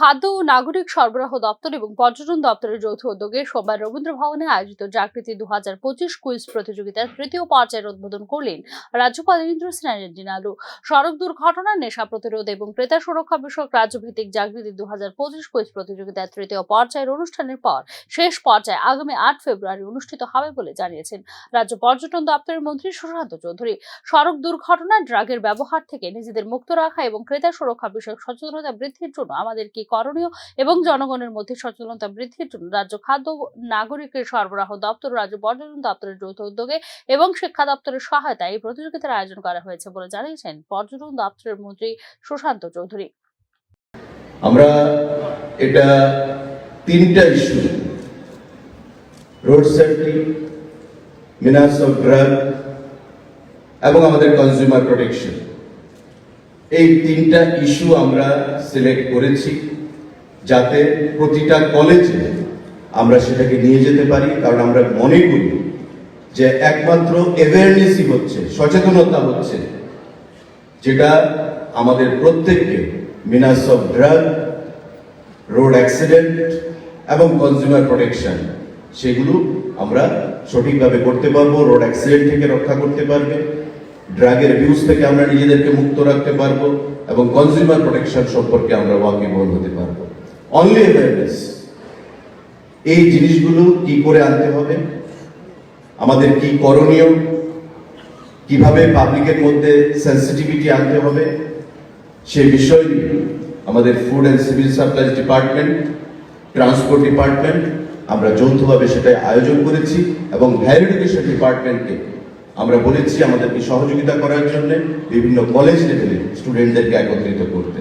খাদ্য ও নাগরিক সরবরাহ দপ্তর এবং পর্যটন দপ্তরের যৌথ উদ্যোগে সোমবার রবীন্দ্র ভবনে আয়োজিত জাগৃতি 2025 কুইজ প্রতিযোগিতার তৃতীয় পর্যায়ের উদ্বোধন করলেন রাজ্যপাল ইন্দ্র সেনারেড্ডি নাইডু। সড়ক দুর্ঘটনা, নেশা প্রতিরোধ এবং ক্রেতা সুরক্ষা বিষয়ক রাজ্যভিত্তিক জাগৃতি 2025 কুইজ প্রতিযোগিতার তৃতীয় পর্যায়ের অনুষ্ঠানের পর শেষ পর্যায়ে আগামী 8 ফেব্রুয়ারি অনুষ্ঠিত হবে বলে জানিয়েছেন রাজ্য পর্যটন দপ্তরের মন্ত্রী সুশান্ত চৌধুরী। সড়ক দুর্ঘটনা, ড্রাগের ব্যবহার থেকে নিজেদের মুক্ত রাখা এবং ক্রেতা সুরক্ষা বিষয়ক সচেতনতা বৃদ্ধির জন্য আমাদের কি করণীয় এবং জনগণের মধ্যে সচেতনতা বৃদ্ধির জন্য রাজ্য খাদ্য নাগরিক সরবরাহ দপ্তর, রাজ্য পর্যটন দপ্তরের যৌথ উদ্যোগে এবং শিক্ষা দপ্তরের সহায়তায় এই প্রতিযোগিতার আয়োজন করা হয়েছে বলে জানিয়েছেন পর্যটন দপ্তরের মন্ত্রী সুশান্ত চৌধুরী। আমরা এটা তিনটা issue, road safety, menace of drug এবং আমাদের কনজিউমার প্রোটেকশন, এই তিনটা ইস্যু আমরা সিলেক্ট করেছি যাতে প্রতিটা কলেজে আমরা সেটাকে নিয়ে যেতে পারি। কারণ আমরা মনে করি যে একমাত্র অ্যাওয়ারনেসই হচ্ছে, সচেতনতা হচ্ছে, যেটা আমাদের প্রত্যেককে মিনাস অফ ড্রাগ, রোড অ্যাক্সিডেন্ট এবং কনজিউমার প্রোটেকশন সেগুলো আমরা সঠিকভাবে করতে পারবো। রোড অ্যাক্সিডেন্ট থেকে রক্ষা করতে পারবে, ড্রাগের অ্যাবিউজ থেকে আমরা নিজেদেরকে মুক্ত রাখতে পারবো এবং কনজিউমার প্রোটেকশন সম্পর্কে আমরা ওয়াকিবহাল হতে পারবো। অনলি অ্যাওয়ারনেস, এই জিনিসগুলো কি করে আনতে হবে, আমাদের কি করণীয়, কিভাবে পাবলিকের মধ্যে সেন্সিটিভিটি আনতে হবে, সে বিষয় নিয়ে আমাদের food and civil supplies department, transport department আমরা যৌথভাবে সেটা আয়োজন করেছি এবং হায়ার এডুকেশন ডিপার্টমেন্টকে আমরা বলেছি আমাদেরকে সহযোগিতা করার জন্য বিভিন্ন কলেজ লেভেলে স্টুডেন্টদেরকে একত্রিত করতে।